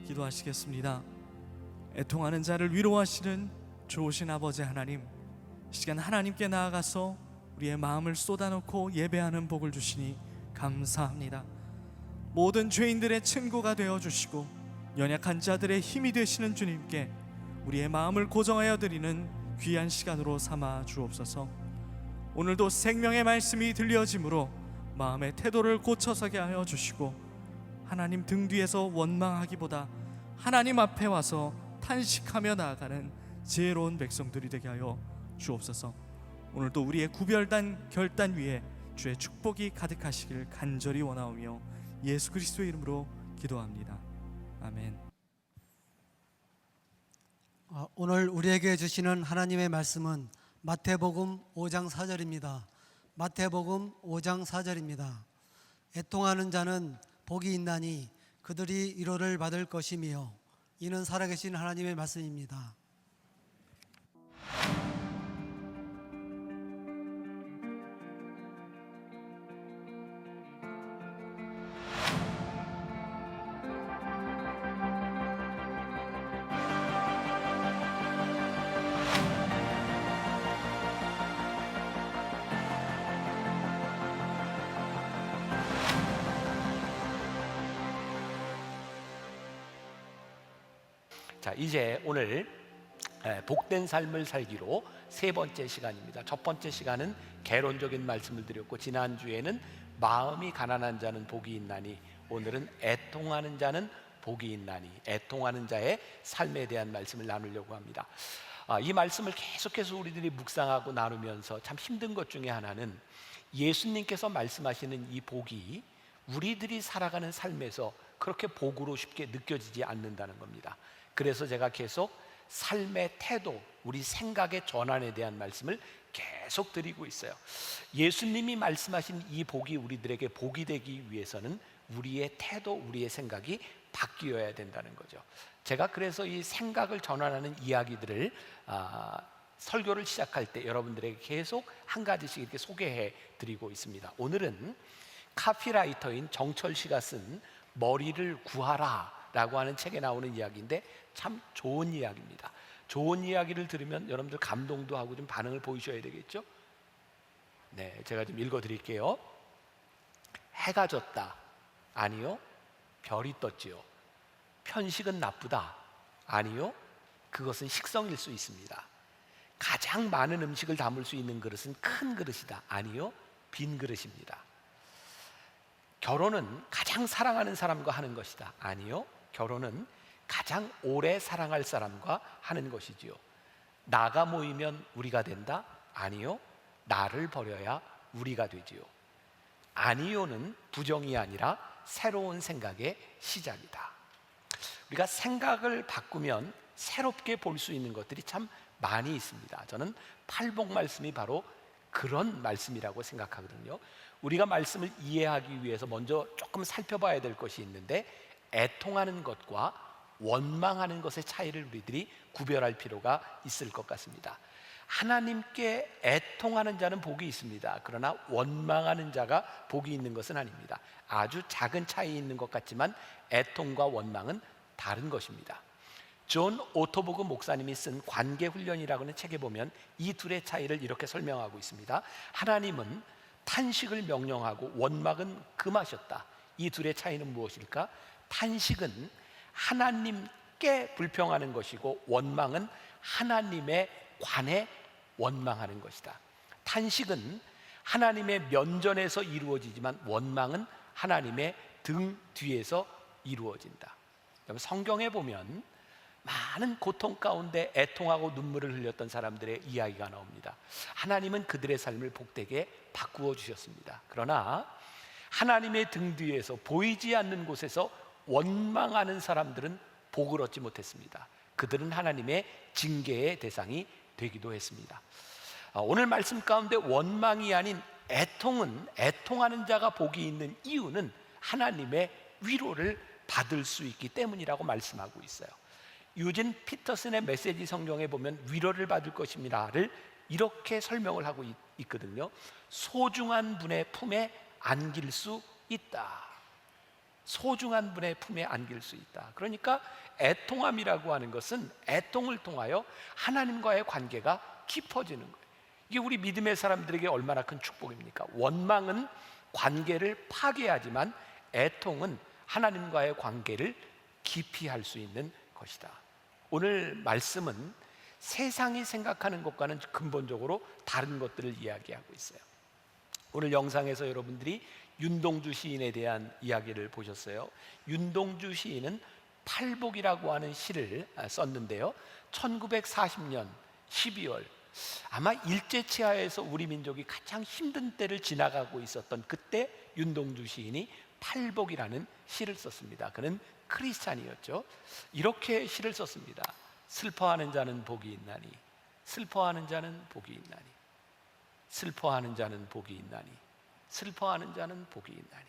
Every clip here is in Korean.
기도하시겠습니다. 애통하는 자를 위로하시는 좋으신 아버지 하나님, 이 시간 하나님께 나아가서 우리의 마음을 쏟아놓고 예배하는 복을 주시니 감사합니다. 모든 죄인들의 친구가 되어주시고 연약한 자들의 힘이 되시는 주님께 우리의 마음을 고정하여 드리는 귀한 시간으로 삼아 주옵소서. 오늘도 생명의 말씀이 들려짐으로 마음의 태도를 고쳐서게 하여 주시고, 하나님 등 뒤에서 원망하기보다 하나님 앞에 와서 탄식하며 나아가는 지혜로운 백성들이 되게 하여 주옵소서. 오늘도 우리의 구별단 결단 위에 주의 축복이 가득하시길 간절히 원하오며 예수 그리스도의 이름으로 기도합니다. 아멘. 오늘 우리에게 주시는 하나님의 말씀은 마태복음 5장 4절입니다. 마태복음 5장 4절입니다. 애통하는 자는 복이 있나니 그들이 위로를 받을 것이며, 이는 살아계신 하나님의 말씀입니다. 자, 이제 오늘 복된 삶을 살기로 세 번째 시간입니다. 첫 번째 시간은 개론적인 말씀을 드렸고, 지난주에는 마음이 가난한 자는 복이 있나니, 오늘은 애통하는 자는 복이 있나니, 애통하는 자의 삶에 대한 말씀을 나누려고 합니다. 이 말씀을 계속해서 우리들이 묵상하고 나누면서 참 힘든 것 중에 하나는 예수님께서 말씀하시는 이 복이 우리들이 살아가는 삶에서 그렇게 복으로 쉽게 느껴지지 않는다는 겁니다. 그래서 제가 계속 삶의 태도, 우리 생각의 전환에 대한 말씀을 계속 드리고 있어요. 예수님이 말씀하신 이 복이 우리들에게 복이 되기 위해서는 우리의 태도, 우리의 생각이 바뀌어야 된다는 거죠. 제가 그래서 이 생각을 전환하는 이야기들을 설교를 시작할 때 여러분들에게 계속 한 가지씩 이렇게 소개해 드리고 있습니다. 오늘은 카피라이터인 정철 씨가 쓴 머리를 구하라 라고 하는 책에 나오는 이야기인데 참 좋은 이야기입니다. 좋은 이야기를 들으면 여러분들 감동도 하고 좀 반응을 보이셔야 되겠죠? 네, 제가 좀 읽어드릴게요. 해가 졌다. 아니요. 별이 떴지요. 편식은 나쁘다. 아니요. 그것은 식성일 수 있습니다. 가장 많은 음식을 담을 수 있는 그릇은 큰 그릇이다. 아니요. 빈 그릇입니다. 결혼은 가장 사랑하는 사람과 하는 것이다. 아니요. 결혼은 가장 오래 사랑할 사람과 하는 것이지요. 나가 모이면 우리가 된다? 아니요. 나를 버려야 우리가 되지요. 아니요는 부정이 아니라 새로운 생각의 시작이다. 우리가 생각을 바꾸면 새롭게 볼 수 있는 것들이 참 많이 있습니다. 저는 팔복 말씀이 바로 그런 말씀이라고 생각하거든요. 우리가 말씀을 이해하기 위해서 먼저 조금 살펴봐야 될 것이 있는데, 애통하는 것과 원망하는 것의 차이를 우리들이 구별할 필요가 있을 것 같습니다. 하나님께 애통하는 자는 복이 있습니다. 그러나 원망하는 자가 복이 있는 것은 아닙니다. 아주 작은 차이 있는 것 같지만 애통과 원망은 다른 것입니다. 존 오토보그 목사님이 쓴 관계훈련이라고 하는 책에 보면 이 둘의 차이를 이렇게 설명하고 있습니다. 하나님은 탄식을 명령하고 원망은 금하셨다. 이 둘의 차이는 무엇일까? 탄식은 하나님께 불평하는 것이고, 원망은 하나님에 관해 원망하는 것이다. 탄식은 하나님의 면전에서 이루어지지만 원망은 하나님의 등 뒤에서 이루어진다. 성경에 보면 많은 고통 가운데 애통하고 눈물을 흘렸던 사람들의 이야기가 나옵니다. 하나님은 그들의 삶을 복되게 바꾸어 주셨습니다. 그러나 하나님의 등 뒤에서 보이지 않는 곳에서 원망하는 사람들은 복을 얻지 못했습니다. 그들은 하나님의 징계의 대상이 되기도 했습니다. 오늘 말씀 가운데 원망이 아닌 애통하는 자가 복이 있는 이유는 하나님의 위로를 받을 수 있기 때문이라고 말씀하고 있어요. 유진 피터슨의 메시지 성경에 보면 위로를 받을 것입니다를 이렇게 설명을 하고 있거든요. 소중한 분의 품에 안길 수 있다. 소중한 분의 품에 안길 수 있다. 그러니까 애통함이라고 하는 것은 애통을 통하여 하나님과의 관계가 깊어지는 거예요. 이게 우리 믿음의 사람들에게 얼마나 큰 축복입니까? 원망은 관계를 파괴하지만 애통은 하나님과의 관계를 깊이 할 수 있는 것이다. 오늘 말씀은 세상이 생각하는 것과는 근본적으로 다른 것들을 이야기하고 있어요. 오늘 영상에서 여러분들이 윤동주 시인에 대한 이야기를 보셨어요. 윤동주 시인은 팔복이라고 하는 시를 썼는데요, 1940년 12월, 아마 일제치하에서 우리 민족이 가장 힘든 때를 지나가고 있었던 그때 윤동주 시인이 팔복이라는 시를 썼습니다. 그는 크리스찬이었죠. 이렇게 시를 썼습니다. 슬퍼하는 자는 복이 있나니, 슬퍼하는 자는 복이 있나니, 슬퍼하는 자는 복이 있나니, 슬퍼하는 자는 복이 있나니,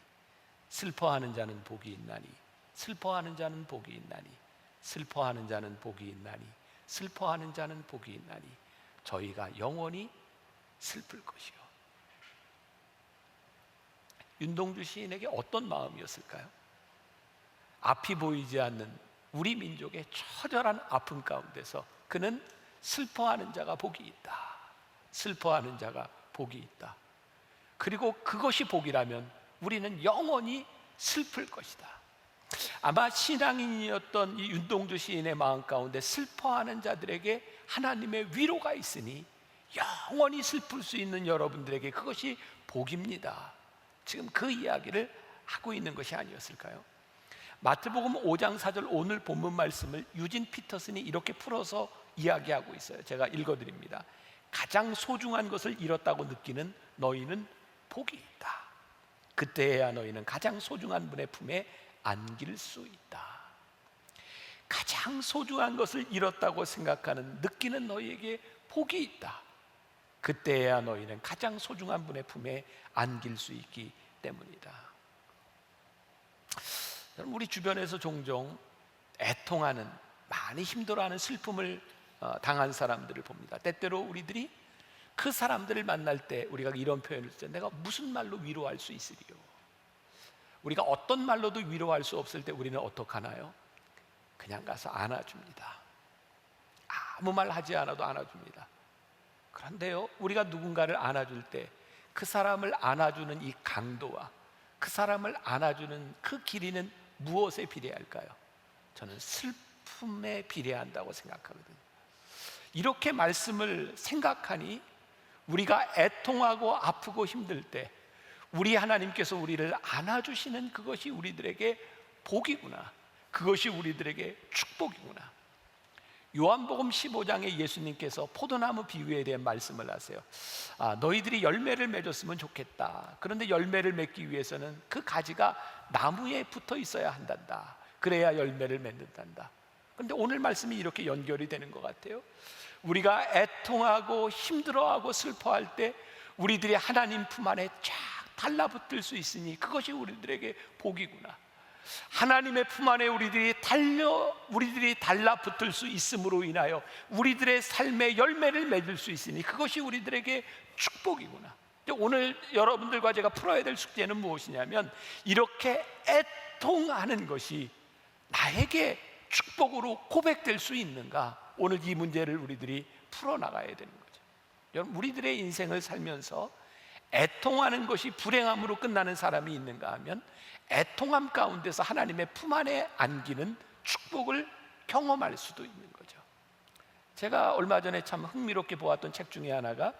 슬퍼하는 자는 복이 있나니, 슬퍼하는 자는 복이 있나니, 슬퍼하는 자는 복이 있나니, 슬퍼하는 자는 복이 있나니, 저희가 영원히 슬플 것이요. 윤동주 시인에게 어떤 마음이었을까요? 앞이 보이지 않는 우리 민족의 처절한 아픔 가운데서 그는 슬퍼하는 자가 복이 있다, 슬퍼하는 자가 복이 있다, 그리고 그것이 복이라면 우리는 영원히 슬플 것이다. 아마 신앙인이었던 이 윤동주 시인의 마음 가운데 슬퍼하는 자들에게 하나님의 위로가 있으니 영원히 슬플 수 있는 여러분들에게 그것이 복입니다. 지금 그 이야기를 하고 있는 것이 아니었을까요? 마태복음 5장 4절 오늘 본문 말씀을 유진 피터슨이 이렇게 풀어서 이야기하고 있어요. 제가 읽어드립니다. 가장 소중한 것을 잃었다고 느끼는 너희는 복이 있다. 그때야 너희는 가장 소중한 분의 품에 안길 수 있다. 가장 소중한 것을 잃었다고 생각하는, 느끼는 너희에게 복이 있다. 그때야 너희는 가장 소중한 분의 품에 안길 수 있기 때문이다. 우리 주변에서 종종 애통하는, 많이 힘들어하는, 슬픔을 당한 사람들을 봅니다. 때때로 우리들이 그 사람들을 만날 때 우리가 이런 표현을 쓰죠. 내가 무슨 말로 위로할 수 있으리요? 우리가 어떤 말로도 위로할 수 없을 때 우리는 어떻게 하나요? 그냥 가서 안아줍니다. 아무 말 하지 않아도 안아줍니다. 그런데요, 우리가 누군가를 안아줄 때 그 사람을 안아주는 이 강도와 그 사람을 안아주는 그 길이는 무엇에 비례할까요? 저는 슬픔에 비례한다고 생각하거든요. 이렇게 말씀을 생각하니 우리가 애통하고 아프고 힘들 때 우리 하나님께서 우리를 안아주시는 그것이 우리들에게 복이구나, 그것이 우리들에게 축복이구나. 요한복음 15장에 예수님께서 포도나무 비유에 대한 말씀을 하세요. 너희들이 열매를 맺었으면 좋겠다. 그런데 열매를 맺기 위해서는 그 가지가 나무에 붙어 있어야 한단다. 그래야 열매를 맺는단다. 그런데 오늘 말씀이 이렇게 연결이 되는 것 같아요. 우리가 애통하고 힘들어하고 슬퍼할 때 우리들이 하나님 품 안에 쫙 달라붙을 수 있으니 그것이 우리들에게 복이구나. 하나님의 품 안에 우리들이 달라붙을 수 있음으로 인하여 우리들의 삶의 열매를 맺을 수 있으니 그것이 우리들에게 축복이구나. 오늘 여러분들과 제가 풀어야 될 숙제는 무엇이냐면, 이렇게 애통하는 것이 나에게 축복으로 고백될 수 있는가, 오늘 이 문제를 우리들이 풀어나가야 되는 거죠. 여러분, 우리들의 인생을 살면서 애통하는 것이 불행함으로 끝나는 사람이 있는가 하면, 애통함 가운데서 하나님의 품 안에 안기는 축복을 경험할 수도 있는 거죠. 제가 얼마 전에 참 흥미롭게 보았던 책 중에 하나가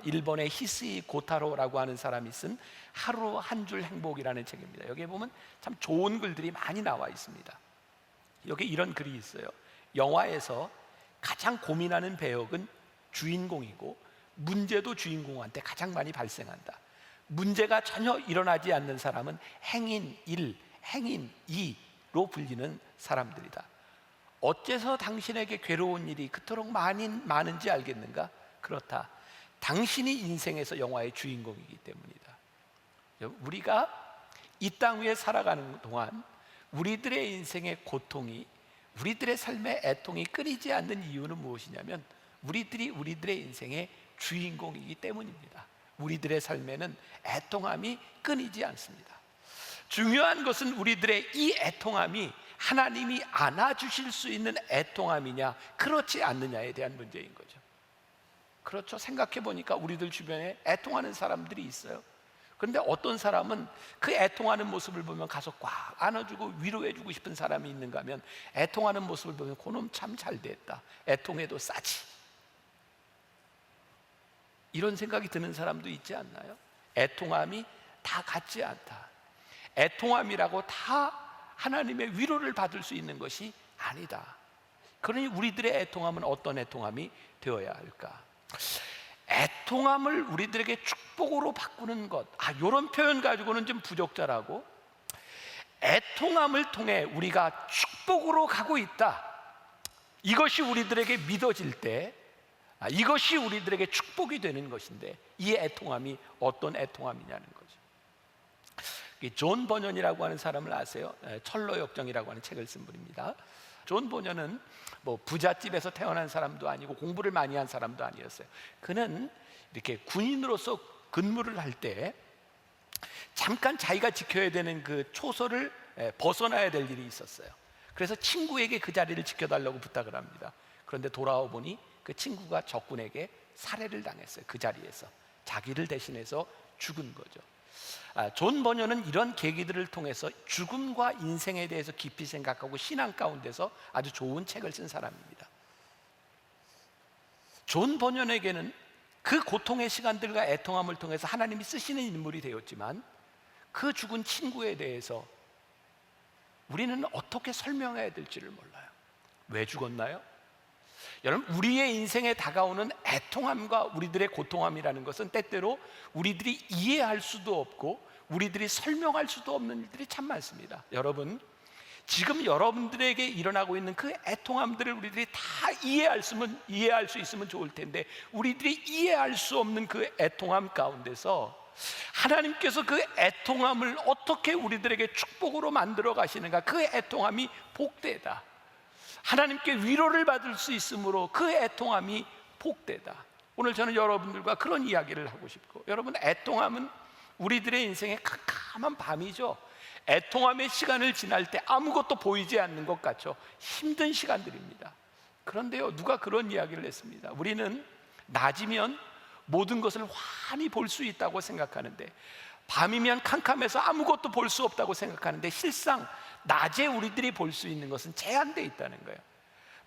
일본의 히스이 고타로라고 하는 사람이 쓴 하루 한 줄 행복이라는 책입니다. 여기에 보면 참 좋은 글들이 많이 나와 있습니다. 여기 이런 글이 있어요. 영화에서 가장 고민하는 배역은 주인공이고 문제도 주인공한테 가장 많이 발생한다. 문제가 전혀 일어나지 않는 사람은 행인 1, 행인 2로 불리는 사람들이다. 어째서 당신에게 괴로운 일이 그토록 많은지 알겠는가? 그렇다. 당신이 인생에서 영화의 주인공이기 때문이다. 우리가 이 땅 위에 살아가는 동안 우리들의 인생의 고통이, 우리들의 삶의 애통이 끊이지 않는 이유는 무엇이냐면, 우리들이 우리들의 인생의 주인공이기 때문입니다. 우리들의 삶에는 애통함이 끊이지 않습니다. 중요한 것은 우리들의 이 애통함이 하나님이 안아주실 수 있는 애통함이냐 그렇지 않느냐에 대한 문제인 거죠. 그렇죠. 생각해 보니까 우리들 주변에 애통하는 사람들이 있어요. 그런데 어떤 사람은 그 애통하는 모습을 보면 가서 꽉 안아주고 위로해주고 싶은 사람이 있는가 하면 애통하는 모습을 보면 그놈 참 잘 됐다, 애통해도 싸지, 이런 생각이 드는 사람도 있지 않나요? 애통함이 다 같지 않다. 애통함이라고 다 하나님의 위로를 받을 수 있는 것이 아니다. 그러니 우리들의 애통함은 어떤 애통함이 되어야 할까? 애통함을 우리들에게 축복으로 바꾸는 것, 이런 표현 가지고는 좀 부적절하고, 애통함을 통해 우리가 축복으로 가고 있다, 이것이 우리들에게 믿어질 때 이것이 우리들에게 축복이 되는 것인데, 이 애통함이 어떤 애통함이냐는 거죠. 존 버년이라고 하는 사람을 아세요? 철로역정이라고 하는 책을 쓴 분입니다. 존 버년은 뭐 부잣집에서 태어난 사람도 아니고 공부를 많이 한 사람도 아니었어요. 그는 이렇게 군인으로서 근무를 할 때 잠깐 자기가 지켜야 되는 그 초소를 벗어나야 될 일이 있었어요. 그래서 친구에게 그 자리를 지켜달라고 부탁을 합니다. 그런데 돌아와 보니 그 친구가 적군에게 살해를 당했어요. 그 자리에서 자기를 대신해서 죽은 거죠. 존 버년은 이런 계기들을 통해서 죽음과 인생에 대해서 깊이 생각하고 신앙 가운데서 아주 좋은 책을 쓴 사람입니다. 존 버년에게는 그 고통의 시간들과 애통함을 통해서 하나님이 쓰시는 인물이 되었지만, 그 죽은 친구에 대해서 우리는 어떻게 설명해야 될지를 몰라요. 왜 죽었나요? 여러분, 우리의 인생에 다가오는 애통함과 우리들의 고통함이라는 것은 때때로 우리들이 이해할 수도 없고 우리들이 설명할 수도 없는 일들이 참 많습니다. 여러분, 지금 여러분들에게 일어나고 있는 그 애통함들을 우리들이 다 이해할 수 있으면 좋을 텐데, 우리들이 이해할 수 없는 그 애통함 가운데서 하나님께서 그 애통함을 어떻게 우리들에게 축복으로 만들어 가시는가, 그 애통함이 복되다, 하나님께 위로를 받을 수 있으므로 그 애통함이 복되다. 오늘 저는 여러분들과 그런 이야기를 하고 싶고, 여러분, 애통함은 우리들의 인생의 캄캄한 밤이죠. 애통함의 시간을 지날 때 아무것도 보이지 않는 것 같죠. 힘든 시간들입니다. 그런데요, 누가 그런 이야기를 했습니다. 우리는 낮이면 모든 것을 환히 볼 수 있다고 생각하는데, 밤이면 캄캄해서 아무것도 볼 수 없다고 생각하는데, 실상 낮에 우리들이 볼 수 있는 것은 제한되어 있다는 거예요.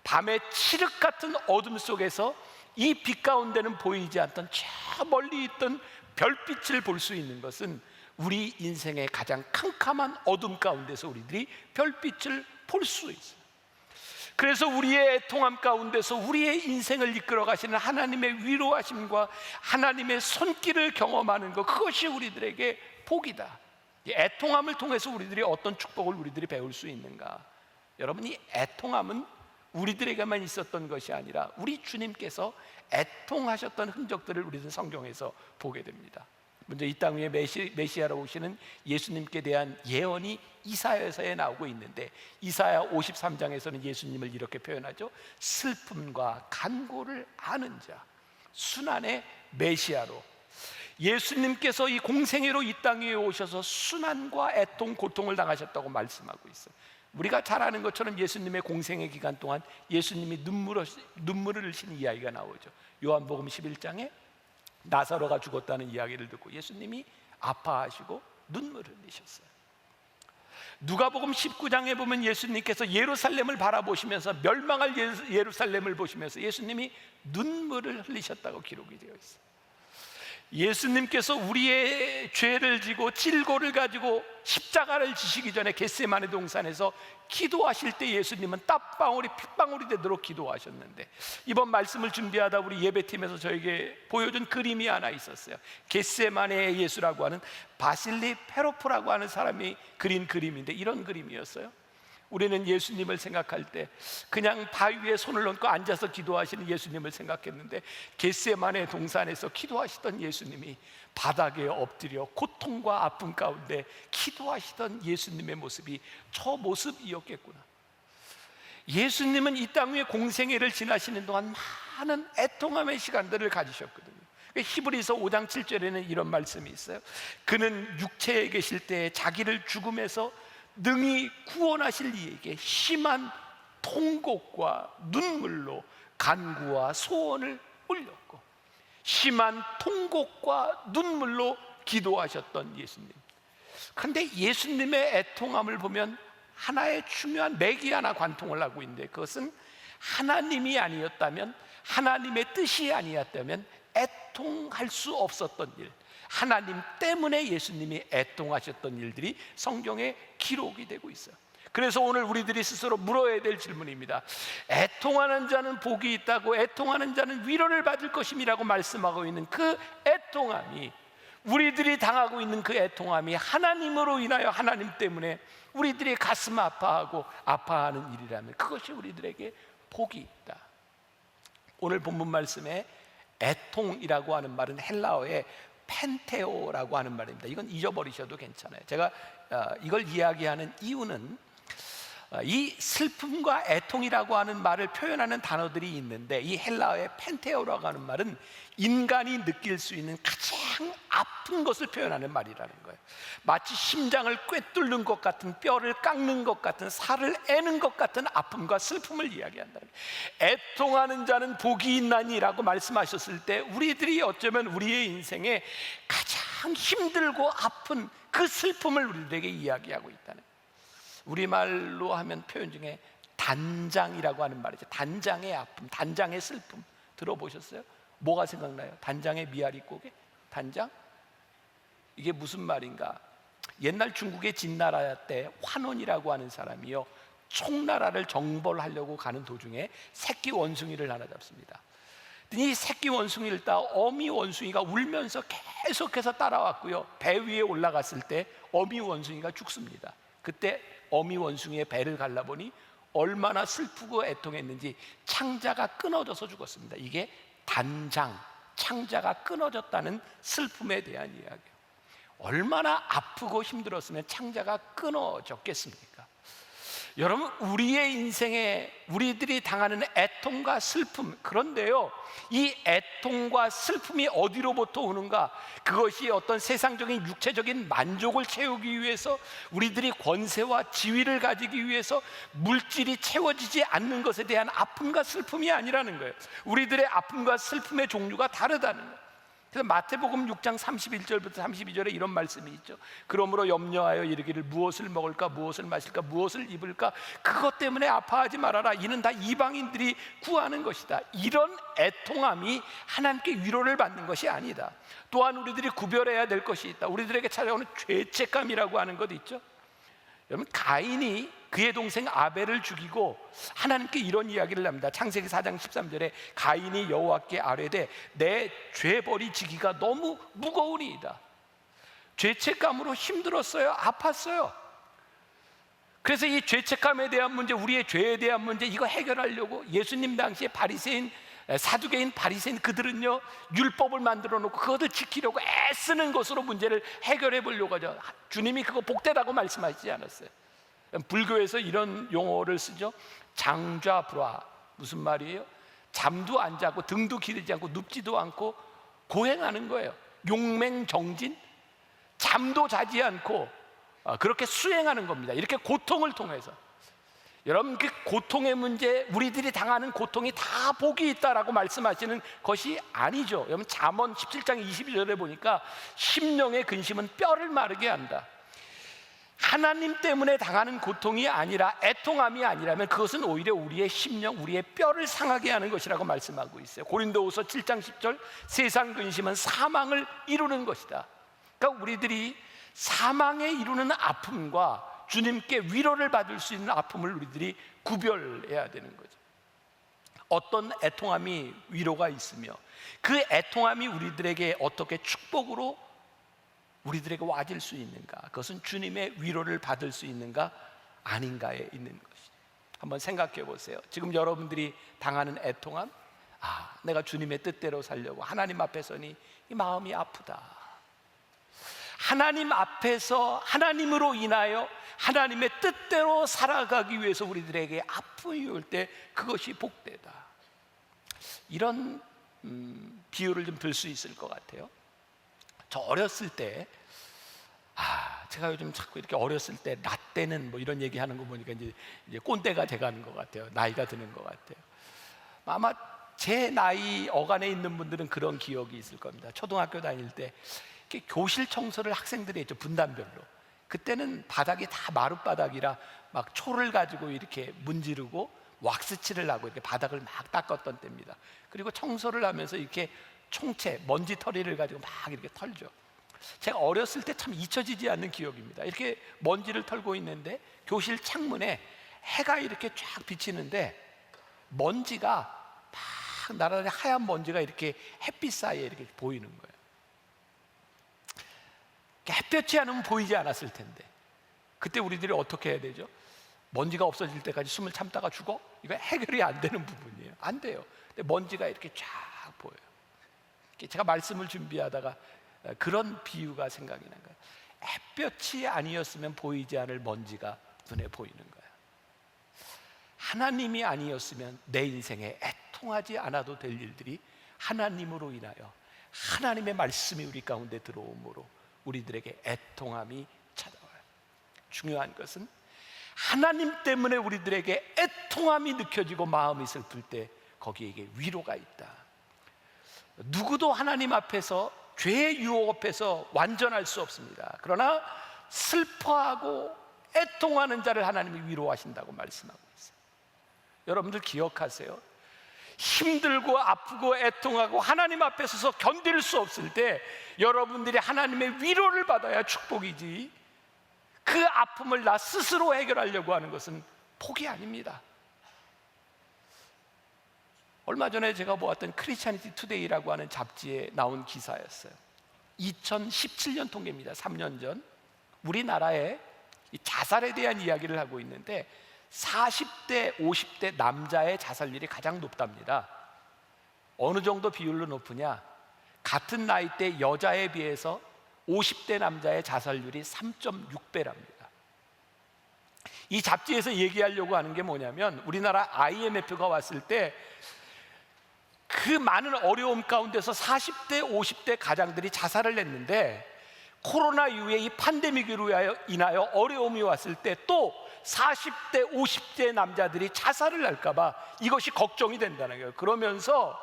밤의 칠흑 같은 어둠 속에서 이 빛 가운데는 보이지 않던 저 멀리 있던 별빛을 볼 수 있는 것은 우리 인생의 가장 캄캄한 어둠 가운데서 우리들이 별빛을 볼 수 있어요. 그래서 우리의 애통함 가운데서 우리의 인생을 이끌어 가시는 하나님의 위로하심과 하나님의 손길을 경험하는 것, 그것이 우리들에게 복이다. 이 애통함을 통해서 우리들이 어떤 축복을 우리들이 배울 수 있는가? 여러분, 이 애통함은 우리들에게만 있었던 것이 아니라 우리 주님께서 애통하셨던 흔적들을 우리는 성경에서 보게 됩니다. 먼저 이 땅 위에 메시아로 오시는 예수님께 대한 예언이 이사야서에 나오고 있는데, 이사야 53장에서는 예수님을 이렇게 표현하죠. 슬픔과 간고를 아는 자, 순환의 메시아로, 예수님께서 이 공생애로 이 땅 위에 오셔서 순환과 애통, 고통을 당하셨다고 말씀하고 있어요. 우리가 잘 아는 것처럼 예수님의 공생애 기간 동안 예수님이 눈물을 흘리신 이야기가 나오죠. 요한복음 11장에 나사로가 죽었다는 이야기를 듣고 예수님이 아파하시고 눈물을 흘리셨어요. 누가복음 19장에 보면 예수님께서 예루살렘을 바라보시면서, 멸망할 예루살렘을 보시면서 예수님이 눈물을 흘리셨다고 기록이 되어 있어요. 예수님께서 우리의 죄를 지고 질고를 가지고 십자가를 지시기 전에 겟세마네 동산에서 기도하실 때 예수님은 땀방울이 핏방울이 되도록 기도하셨는데, 이번 말씀을 준비하다 우리 예배팀에서 저에게 보여준 그림이 하나 있었어요. 겟세마네의 예수라고 하는 바실리 페로프라고 하는 사람이 그린 그림인데, 이런 그림이었어요. 우리는 예수님을 생각할 때 그냥 바위 위에 손을 얹고 앉아서 기도하시는 예수님을 생각했는데, 겟세마네 동산에서 기도하시던 예수님이 바닥에 엎드려 고통과 아픔 가운데 기도하시던 예수님의 모습이 저 모습이었겠구나. 예수님은 이 땅 위에 공생애를 지나시는 동안 많은 애통함의 시간들을 가지셨거든요. 히브리서 5장 7절에는 이런 말씀이 있어요. 그는 육체에 계실 때 자기를 죽음에서 능히 구원하실 이에게 심한 통곡과 눈물로 간구와 소원을 올렸고, 심한 통곡과 눈물로 기도하셨던 예수님. 그런데 예수님의 애통함을 보면 하나의 중요한 맥이 하나 관통을 하고 있는데, 그것은 하나님이 아니었다면, 하나님의 뜻이 아니었다면 애통할 수 없었던 일, 하나님 때문에 예수님이 애통하셨던 일들이 성경에 기록이 되고 있어요. 그래서 오늘 우리들이 스스로 물어야 될 질문입니다. 애통하는 자는 복이 있다고, 애통하는 자는 위로를 받을 것임이라고 말씀하고 있는 그 애통함이, 우리들이 당하고 있는 그 애통함이 하나님으로 인하여, 하나님 때문에 우리들이 가슴 아파하고 아파하는 일이라면 그것이 우리들에게 복이 있다. 오늘 본문 말씀에 애통이라고 하는 말은 헬라어의 펜테오라고 하는 말입니다. 이건 잊어버리셔도 괜찮아요. 제가 이걸 이야기하는 이유는 이 슬픔과 애통이라고 하는 말을 표현하는 단어들이 있는데, 이 헬라어의 펜테오라고 하는 말은 인간이 느낄 수 있는 가장 아픈 것을 표현하는 말이라는 거예요. 마치 심장을 꿰뚫는 것 같은, 뼈를 깎는 것 같은, 살을 애는 것 같은 아픔과 슬픔을 이야기한다는 거예요. 애통하는 자는 복이 있나니라고 말씀하셨을 때, 우리들이 어쩌면 우리의 인생에 가장 힘들고 아픈 그 슬픔을 우리들에게 이야기하고 있다는 거예요. 우리말로 하면 표현 중에 단장이라고 하는 말이죠. 단장의 아픔, 단장의 슬픔 들어보셨어요? 뭐가 생각나요? 단장의 미아리 고개? 단장? 이게 무슨 말인가? 옛날 중국의 진나라 때 환원이라고 하는 사람이요, 총나라를 정벌하려고 가는 도중에 새끼 원숭이를 하나 잡습니다. 이 새끼 원숭이를 따 어미 원숭이가 울면서 계속해서 따라왔고요, 배 위에 올라갔을 때 어미 원숭이가 죽습니다. 그때 어미 원숭이의 배를 갈라보니 얼마나 슬프고 애통했는지 창자가 끊어져서 죽었습니다. 이게 단장, 창자가 끊어졌다는 슬픔에 대한 이야기예요. 얼마나 아프고 힘들었으면 창자가 끊어졌겠습니까? 여러분, 우리의 인생에 우리들이 당하는 애통과 슬픔, 그런데요, 이 애통과 슬픔이 어디로부터 오는가? 그것이 어떤 세상적인 육체적인 만족을 채우기 위해서, 우리들이 권세와 지위를 가지기 위해서 물질이 채워지지 않는 것에 대한 아픔과 슬픔이 아니라는 거예요. 우리들의 아픔과 슬픔의 종류가 다르다는 거예요. 그래서 마태복음 6장 31절부터 32절에 이런 말씀이 있죠. 그러므로 염려하여 이르기를 무엇을 먹을까, 무엇을 마실까, 무엇을 입을까, 그것 때문에 아파하지 말아라. 이는 다 이방인들이 구하는 것이다. 이런 애통함이 하나님께 위로를 받는 것이 아니다. 또한 우리들이 구별해야 될 것이 있다. 우리들에게 찾아오는 죄책감이라고 하는 것 있죠. 여러분, 가인이 그의 동생 아벨을 죽이고 하나님께 이런 이야기를 합니다. 창세기 4장 13절에 가인이 여호와께 아뢰되 내 죄벌이 지기가 너무 무거우니이다. 죄책감으로 힘들었어요. 아팠어요. 그래서 이 죄책감에 대한 문제, 우리의 죄에 대한 문제, 이거 해결하려고 예수님 당시에 바리새인, 사두개인 바리새인, 그들은요 율법을 만들어 놓고 그것을 지키려고 애쓰는 것으로 문제를 해결해 보려고 하죠. 주님이 그거 복되다고 말씀하시지 않았어요. 불교에서 이런 용어를 쓰죠. 장좌불화. 무슨 말이에요? 잠도 안 자고 등도 기르지 않고 눕지도 않고 고행하는 거예요. 용맹정진, 잠도 자지 않고 그렇게 수행하는 겁니다. 이렇게 고통을 통해서. 여러분, 그 고통의 문제, 우리들이 당하는 고통이 다 복이 있다라고 말씀하시는 것이 아니죠. 여러분, 잠언 17장 22절에 보니까 심령의 근심은 뼈를 마르게 한다. 하나님 때문에 당하는 고통이 아니라, 애통함이 아니라면 그것은 오히려 우리의 심령, 우리의 뼈를 상하게 하는 것이라고 말씀하고 있어요. 고린도후서 7장 10절, 세상 근심은 사망을 이루는 것이다. 그러니까 우리들이 사망에 이루는 아픔과 주님께 위로를 받을 수 있는 아픔을 우리들이 구별해야 되는 거죠. 어떤 애통함이 위로가 있으며 그 애통함이 우리들에게 어떻게 축복으로 우리들에게 와질 수 있는가? 그것은 주님의 위로를 받을 수 있는가 아닌가에 있는 것이죠. 한번 생각해 보세요. 지금 여러분들이 당하는 애통함, 내가 주님의 뜻대로 살려고 하나님 앞에 서니 이 마음이 아프다. 하나님 앞에서 하나님으로 인하여 하나님의 뜻대로 살아가기 위해서 우리들에게 아픔이 올 때 그것이 복되다. 이런 비유를 좀 들 수 있을 것 같아요. 저 어렸을 때, 제가 요즘 자꾸 이렇게 어렸을 때 라떼는 뭐 이런 얘기하는 거 보니까 이제 꼰대가 돼가는 것 같아요. 나이가 드는 것 같아요. 아마 제 나이 어간에 있는 분들은 그런 기억이 있을 겁니다. 초등학교 다닐 때 이렇게 교실 청소를 학생들이 했죠, 분단별로. 그때는 바닥이 다 마룻바닥이라 막 초를 가지고 이렇게 문지르고 왁스칠을 하고 이렇게 바닥을 막 닦았던 때입니다. 그리고 청소를 하면서 이렇게 총채, 먼지털이를 가지고 막 이렇게 털죠. 제가 어렸을 때 참 잊혀지지 않는 기억입니다. 이렇게 먼지를 털고 있는데 교실 창문에 해가 이렇게 쫙 비치는데 먼지가 막 나란히 하얀 먼지가 이렇게 햇빛 사이에 이렇게 보이는 거예요. 햇볕이 않으면 보이지 않았을 텐데 그때 우리들이 어떻게 해야 되죠? 먼지가 없어질 때까지 숨을 참다가 죽어? 이거 해결이 안 되는 부분이에요. 안 돼요. 근데 먼지가 이렇게 쫙 보여요. 제가 말씀을 준비하다가 그런 비유가 생각이 난 거예요. 햇볕이 아니었으면 보이지 않을 먼지가 눈에 보이는 거예요. 하나님이 아니었으면 내 인생에 애통하지 않아도 될 일들이 하나님으로 인하여 하나님의 말씀이 우리 가운데 들어오므로 우리들에게 애통함이 찾아와요. 중요한 것은 하나님 때문에 우리들에게 애통함이 느껴지고 마음이 슬플 때 거기에게 위로가 있다. 누구도 하나님 앞에서 죄의 유혹 앞에서 완전할 수 없습니다. 그러나 슬퍼하고 애통하는 자를 하나님이 위로하신다고 말씀하고 있어요. 여러분들 기억하세요. 힘들고 아프고 애통하고 하나님 앞에 서서 견딜 수 없을 때 여러분들이 하나님의 위로를 받아야 축복이지, 그 아픔을 나 스스로 해결하려고 하는 것은 복이 아닙니다. 얼마 전에 제가 보았던 크리스찬니티 투데이라고 하는 잡지에 나온 기사였어요. 2017년 통계입니다. 3년 전 우리나라에 자살에 대한 이야기를 하고 있는데 40대, 50대 남자의 자살률이 가장 높답니다. 어느 정도 비율로 높으냐? 같은 나이대 여자에 비해서 50대 남자의 자살률이 3.6배랍니다. 이 잡지에서 얘기하려고 하는 게 뭐냐면 우리나라 IMF가 왔을 때 그 많은 어려움 가운데서 40대, 50대 가장들이 자살을 했는데 코로나 이후에 이 팬데믹으로 인하여 어려움이 왔을 때 또 40대, 50대 남자들이 자살을 할까 봐 이것이 걱정이 된다는 거예요. 그러면서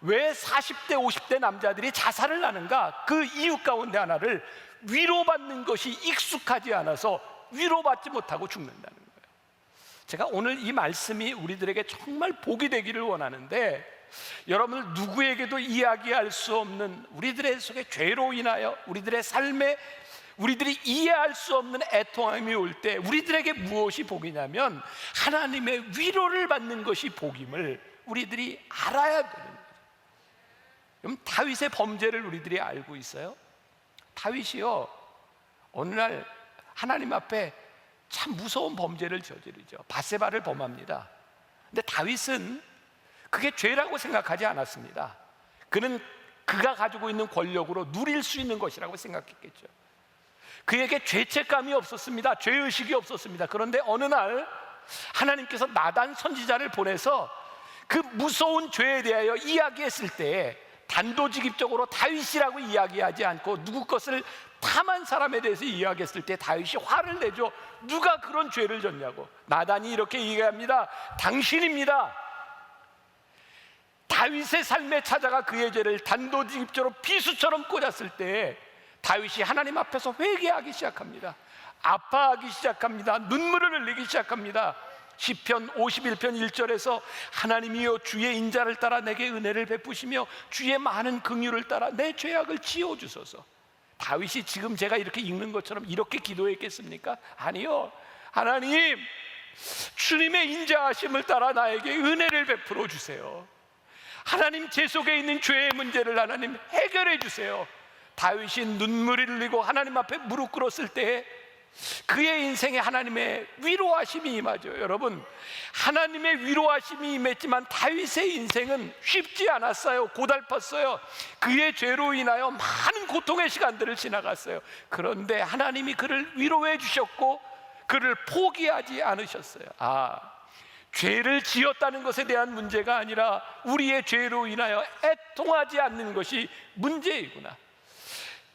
왜 40대, 50대 남자들이 자살을 하는가? 그 이유 가운데 하나를 위로받는 것이 익숙하지 않아서 위로받지 못하고 죽는다는 거예요. 제가 오늘 이 말씀이 우리들에게 정말 복이 되기를 원하는데 여러분들 누구에게도 이야기할 수 없는 우리들의 속에 죄로 인하여 우리들의 삶에 우리들이 이해할 수 없는 애통함이 올 때 우리들에게 무엇이 복이냐면 하나님의 위로를 받는 것이 복임을 우리들이 알아야 되는 거예요. 그럼 다윗의 범죄를 우리들이 알고 있어요. 다윗이요 어느 날 하나님 앞에 참 무서운 범죄를 저지르죠. 밧세바를 범합니다. 근데 다윗은 그게 죄라고 생각하지 않았습니다. 그는 그가 가지고 있는 권력으로 누릴 수 있는 것이라고 생각했겠죠. 그에게 죄책감이 없었습니다. 죄의식이 없었습니다. 그런데 어느 날 하나님께서 나단 선지자를 보내서 그 무서운 죄에 대하여 이야기했을 때 단도직입적으로 다윗이라고 이야기하지 않고 누구 것을 탐한 사람에 대해서 이야기했을 때 다윗이 화를 내죠. 누가 그런 죄를 졌냐고. 나단이 이렇게 얘기합니다. 당신입니다. 다윗의 삶에 찾아가 그의 죄를 단도직입적으로 비수처럼 꽂았을 때 다윗이 하나님 앞에서 회개하기 시작합니다. 아파하기 시작합니다. 눈물을 흘리기 시작합니다. 시편 51편 1절에서 하나님이여 주의 인자를 따라 내게 은혜를 베푸시며 주의 많은 긍휼을 따라 내 죄악을 지워주소서. 다윗이 지금 제가 이렇게 읽는 것처럼 이렇게 기도했겠습니까? 아니요. 하나님 주님의 인자하심을 따라 나에게 은혜를 베풀어 주세요. 하나님 제 속에 있는 죄의 문제를 하나님 해결해 주세요. 다윗이 눈물을 흘리고 하나님 앞에 무릎 꿇었을 때 그의 인생에 하나님의 위로하심이 임하죠. 여러분 하나님의 위로하심이 임했지만 다윗의 인생은 쉽지 않았어요. 고달팠어요. 그의 죄로 인하여 많은 고통의 시간들을 지나갔어요. 그런데 하나님이 그를 위로해 주셨고 그를 포기하지 않으셨어요. 죄를 지었다는 것에 대한 문제가 아니라 우리의 죄로 인하여 애통하지 않는 것이 문제이구나.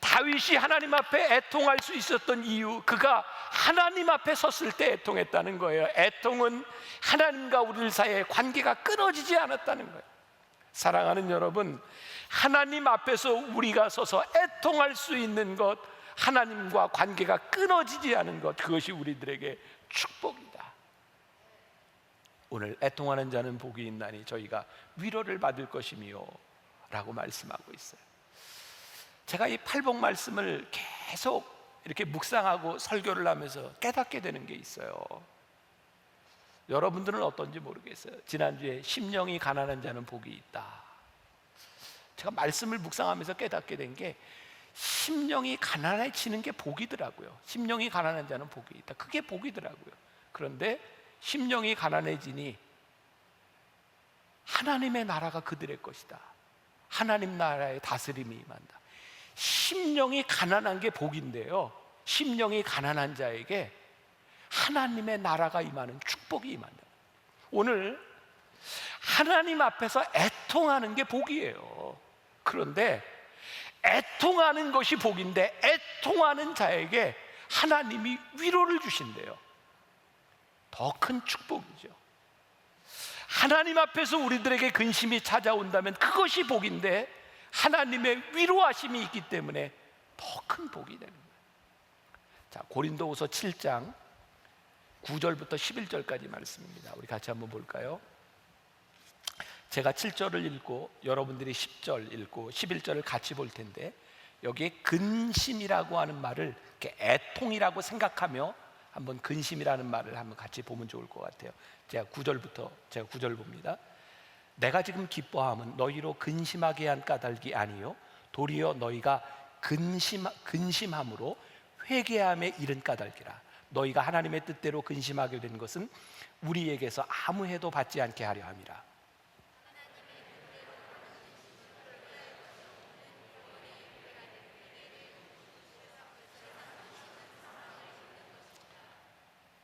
다윗이 하나님 앞에 애통할 수 있었던 이유, 그가 하나님 앞에 섰을 때 애통했다는 거예요. 애통은 하나님과 우리 사이의 관계가 끊어지지 않았다는 거예요. 사랑하는 여러분, 하나님 앞에서 우리가 서서 애통할 수 있는 것, 하나님과 관계가 끊어지지 않은 것, 그것이 우리들에게 축복이다. 오늘 애통하는 자는 복이 있나니 저희가 위로를 받을 것이며 라고 말씀하고 있어요. 제가 이 팔복 말씀을 계속 이렇게 묵상하고 설교를 하면서 깨닫게 되는 게 있어요. 여러분들은 어떤지 모르겠어요. 지난주에 심령이 가난한 자는 복이 있다. 제가 말씀을 묵상하면서 깨닫게 된 게 심령이 가난해지는 게 복이더라고요. 심령이 가난한 자는 복이 있다. 그게 복이더라고요. 그런데 심령이 가난해지니 하나님의 나라가 그들의 것이다. 하나님 나라의 다스림이 임한다. 심령이 가난한 게 복인데요, 심령이 가난한 자에게 하나님의 나라가 임하는 축복이 임한다. 오늘 하나님 앞에서 애통하는 게 복이에요. 그런데 애통하는 것이 복인데 애통하는 자에게 하나님이 위로를 주신대요. 더 큰 축복이죠. 하나님 앞에서 우리들에게 근심이 찾아온다면 그것이 복인데 하나님의 위로하심이 있기 때문에 더 큰 복이 되는 거예요. 자, 고린도후서 7장 9절부터 11절까지 말씀입니다. 우리 같이 한번 볼까요? 제가 7절을 읽고 여러분들이 10절 읽고 11절을 같이 볼 텐데, 여기에 근심이라고 하는 말을 이렇게 애통이라고 생각하며 한번 근심이라는 말을 한번 같이 보면 좋을 것 같아요. 제가 9절 봅니다. 내가 지금 기뻐함은 너희로 근심하게 한 까닭이 아니요 도리어 너희가 근심함으로 회개함에 이른 까닭이라. 너희가 하나님의 뜻대로 근심하게 된 것은 우리에게서 아무 해도 받지 않게 하려 함이라.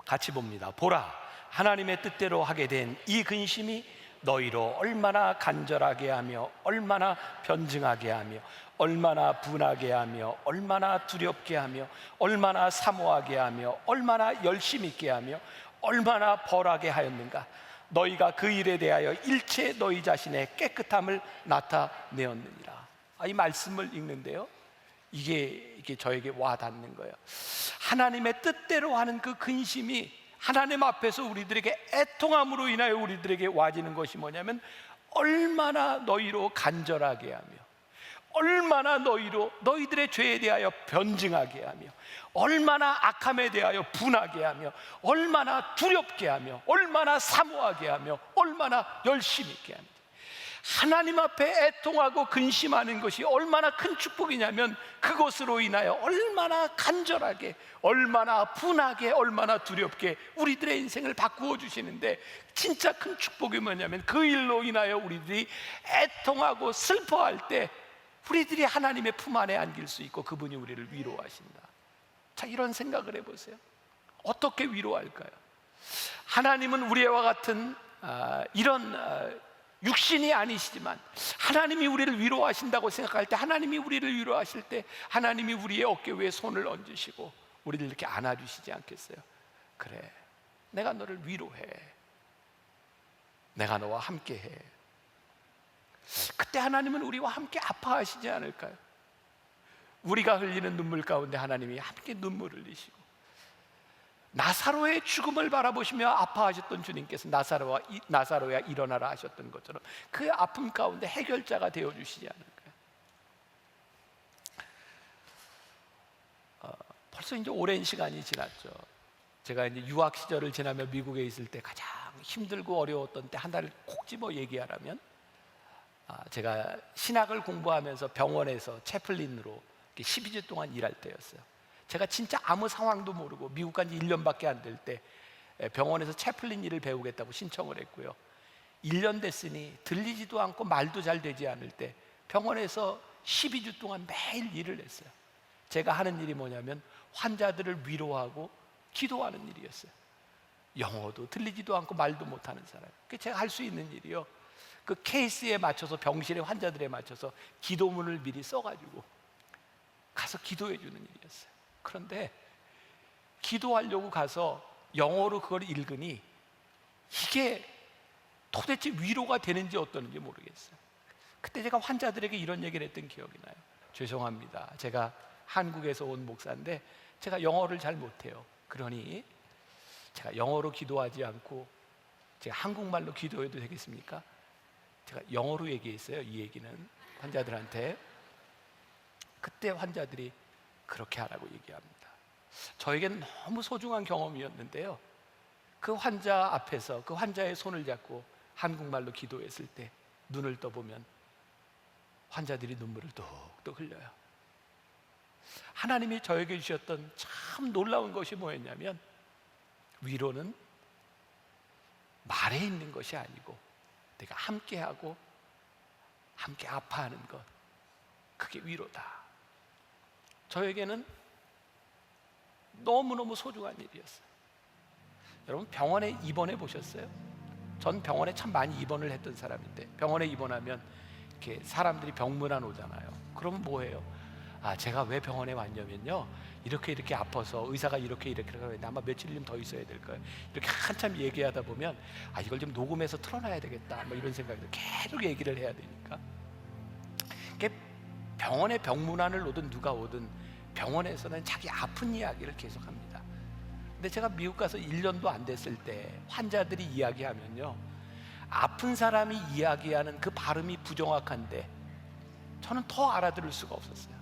같이 봅니다. 보라, 하나님의 뜻대로 하게 된 이 근심이 너희로 얼마나 간절하게 하며 얼마나 변증하게 하며 얼마나 분하게 하며 얼마나 두렵게 하며 얼마나 사모하게 하며 얼마나 열심 있게 하며 얼마나 벌하게 하였는가. 너희가 그 일에 대하여 일체 너희 자신의 깨끗함을 나타내었느니라. 이 말씀을 읽는데요, 이게 저에게 와닿는 거예요. 하나님의 뜻대로 하는 그 근심이 하나님 앞에서 우리들에게 애통함으로 인하여 우리들에게 와지는 것이 뭐냐면, 얼마나 너희로 간절하게 하며 얼마나 너희들의 죄에 대하여 변증하게 하며 얼마나 악함에 대하여 분하게 하며 얼마나 두렵게 하며 얼마나 사모하게 하며 얼마나 열심히 있게 하며. 하나님 앞에 애통하고 근심하는 것이 얼마나 큰 축복이냐면, 그것으로 인하여 얼마나 간절하게, 얼마나 분하게, 얼마나 두렵게 우리들의 인생을 바꾸어 주시는데, 진짜 큰 축복이 뭐냐면 그 일로 인하여 우리들이 애통하고 슬퍼할 때 우리들이 하나님의 품 안에 안길 수 있고 그분이 우리를 위로하신다. 자, 이런 생각을 해보세요. 어떻게 위로할까요? 하나님은 우리와 같은 이런 육신이 아니시지만 하나님이 우리를 위로하신다고 생각할 때, 하나님이 우리를 위로하실 때 하나님이 우리의 어깨 위에 손을 얹으시고 우리를 이렇게 안아주시지 않겠어요? 그래, 내가 너를 위로해, 내가 너와 함께해. 그때 하나님은 우리와 함께 아파하시지 않을까요? 우리가 흘리는 눈물 가운데 하나님이 함께 눈물을 흘리시고, 나사로의 죽음을 바라보시며 아파하셨던 주님께서 나사로야 일어나라 하셨던 것처럼 그 아픔 가운데 해결자가 되어주시지 않을까요? 벌써 이제 오랜 시간이 지났죠. 제가 이제 유학 시절을 지나며 미국에 있을 때 가장 힘들고 어려웠던 때 하나를 콕 집어 얘기하라면, 제가 신학을 공부하면서 병원에서 채플린으로 12주 동안 일할 때였어요. 제가 진짜 아무 상황도 모르고 미국 간 지 1년밖에 안 될 때 병원에서 채플린 일을 배우겠다고 신청을 했고요. 1년 됐으니 들리지도 않고 말도 잘 되지 않을 때 병원에서 12주 동안 매일 일을 했어요. 제가 하는 일이 뭐냐면 환자들을 위로하고 기도하는 일이었어요. 영어도 들리지도 않고 말도 못하는 사람. 그 제가 할 수 있는 일이요, 그 케이스에 맞춰서, 병실의 환자들에 맞춰서 기도문을 미리 써가지고 가서 기도해 주는 일이었어요. 그런데 기도하려고 가서 영어로 그걸 읽으니 이게 도대체 위로가 되는지 어떠는지 모르겠어요. 그때 제가 환자들에게 이런 얘기를 했던 기억이 나요. 죄송합니다, 제가 한국에서 온 목사인데 제가 영어를 잘 못해요. 그러니 제가 영어로 기도하지 않고 제가 한국말로 기도해도 되겠습니까? 제가 영어로 얘기했어요. 이 얘기는 환자들한테. 그때 환자들이 그렇게 하라고 얘기합니다. 저에겐 너무 소중한 경험이었는데요, 그 환자 앞에서 그 환자의 손을 잡고 한국말로 기도했을 때 눈을 떠보면 환자들이 눈물을 뚝뚝 흘려요. 하나님이 저에게 주셨던 참 놀라운 것이 뭐였냐면, 위로는 말에 있는 것이 아니고 내가 함께하고 함께 아파하는 것, 그게 위로다. 저에게는 너무너무 소중한 일이었어요. 여러분, 병원에 입원해 보셨어요? 전 병원에 참 많이 입원을 했던 사람인데, 병원에 입원하면 이렇게 사람들이 병문안 오잖아요. 그러면 뭐해요? 제가 왜 병원에 왔냐면요, 이렇게 아파서 의사가 이렇게 하는데 아마 며칠쯤 더 있어야 될 거예요. 이렇게 한참 얘기하다 보면 이걸 좀 녹음해서 틀어놔야 되겠다, 뭐 이런 생각이 들어요. 계속 얘기를 해야 되니까. 병원에 병문안을 오든 누가 오든 병원에서는 자기 아픈 이야기를 계속합니다. 근데 제가 미국 가서 1년도 안 됐을 때 환자들이 이야기하면요, 아픈 사람이 이야기하는 그 발음이 부정확한데 저는 더 알아들을 수가 없었어요.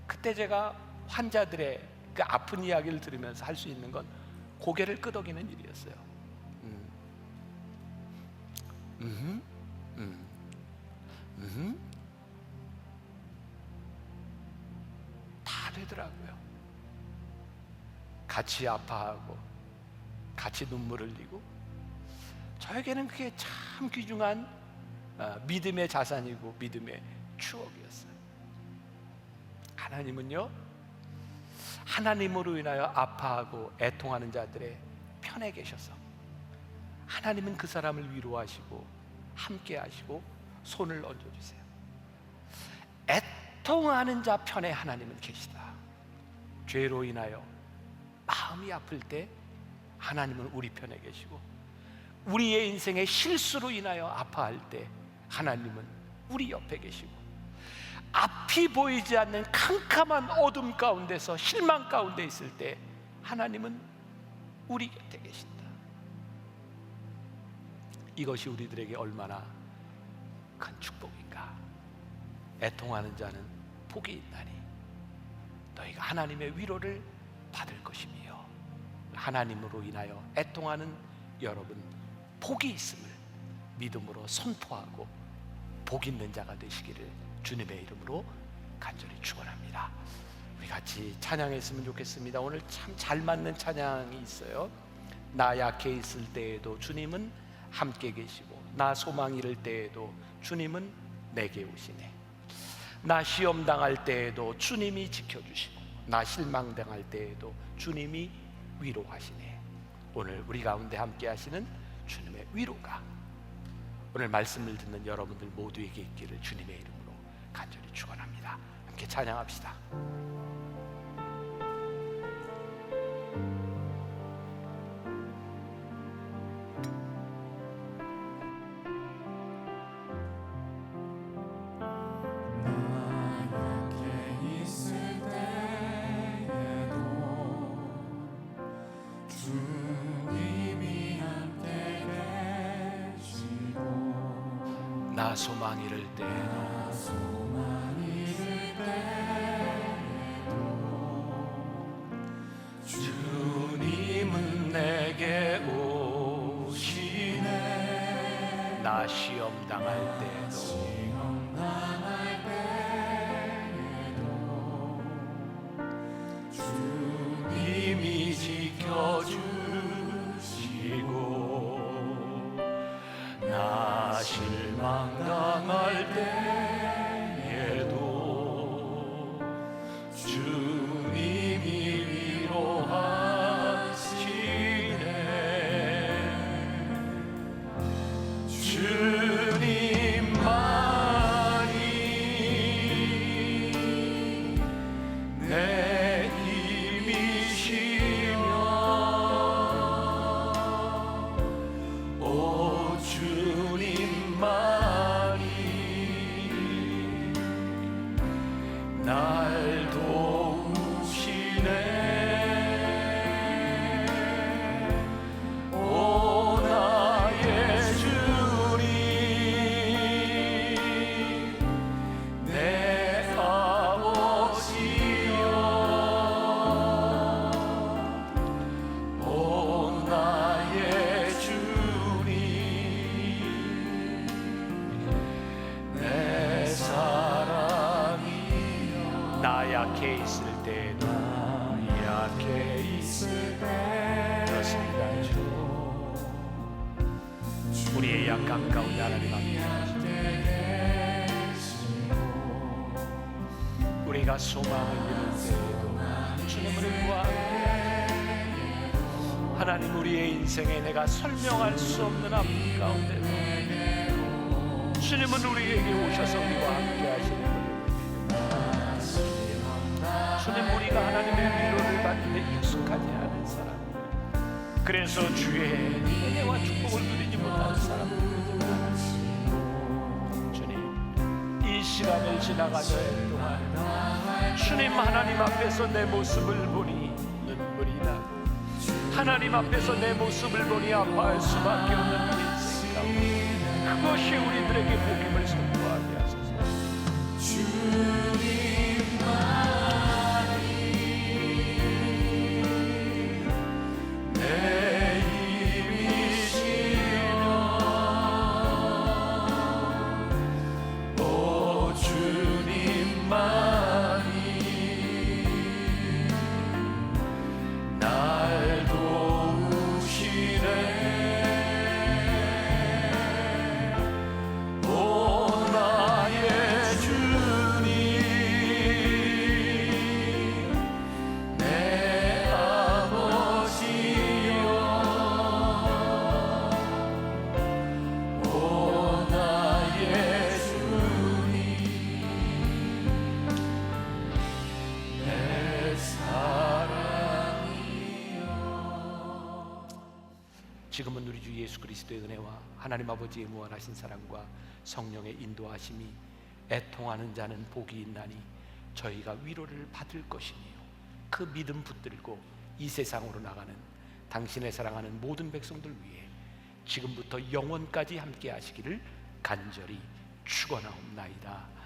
그때 제가 환자들의 그 아픈 이야기를 들으면서 할 수 있는 건 고개를 끄덕이는 일이었어요. 다 되더라고요. 같이 아파하고 같이 눈물 흘리고. 저에게는 그게 참 귀중한 믿음의 자산이고 믿음의 추억이었어요. 하나님은요, 하나님으로 인하여 아파하고 애통하는 자들의 편에 계셔서 하나님은 그 사람을 위로하시고 함께 하시고 손을 얹어주세요. 애통하는 자 편에 하나님은 계시다. 죄로 인하여 마음이 아플 때 하나님은 우리 편에 계시고, 우리의 인생의 실수로 인하여 아파할 때 하나님은 우리 옆에 계시고, 앞이 보이지 않는 캄캄한 어둠 가운데서 실망 가운데 있을 때 하나님은 우리 곁에 계신다. 이것이 우리들에게 얼마나 큰 축복인가. 애통하는 자는 복이 있나니 너희가 하나님의 위로를 받을 것이며, 하나님으로 인하여 애통하는 여러분, 복이 있음을 믿음으로 선포하고 복 있는 자가 되시기를 주님의 이름으로 간절히 축원합니다. 우리 같이 찬양했으면 좋겠습니다. 오늘 참 잘 맞는 찬양이 있어요. 나 약해 있을 때에도 주님은 함께 계시고, 나 소망 잃을 때에도 주님은 내게 오시네. 나 시험 당할 때에도 주님이 지켜주시고, 나 실망 당할 때에도 주님이 위로하시네. 오늘 우리 가운데 함께 하시는 주님의 위로가 오늘 말씀을 듣는 여러분들 모두에게 있기를 주님의 이름으로 간절히 축원합니다. 함께 찬양합시다. 나 소망 잃을 때에도 주님은 내게 오시네. 나 시험 당할 때에도 주님이 지켜주시고, 나 실망당할 때에도 주님이 위로하시네. 때도 약해 있을 때 그렇습니다. 주 우리의 약함 가운데 하나님 함께 우리가 소망을 잃을 때에도 주님을 구하네. 하나님 우리의 인생에 내가 설명할 수 없는 아픔 가운데도 주님은 우리에게 오셔서 우리와 함께 하시는 분입니다. 주님 우리가 하나님의 위로를 받는데 익숙하지 않은 사람, 그래서 주의 은혜와 축복을 누리지 못하는 사람들이지만 주님 이 시간을 지나가는 동안 주님 하나님 앞에서 내 모습을 보니 눈물이 나고 하나님 앞에서 내 모습을 보니 아파할 수밖에 없는 인생 가운데 그것이 우리들에게 복음을 선포하게 하소서. 주님만이 내 힘이시여 오 주님만이 날 도우시네. 지금은 우리 주 예수 그리스도의 은혜와 하나님 아버지의 무한하신 사랑과 성령의 인도하심이 애통하는 자는 복이 있나니 저희가 위로를 받을 것이니요 그 믿음 붙들고 이 세상으로 나가는 당신의 사랑하는 모든 백성들 위해 지금부터 영원까지 함께 하시기를 간절히 축원하옵나이다.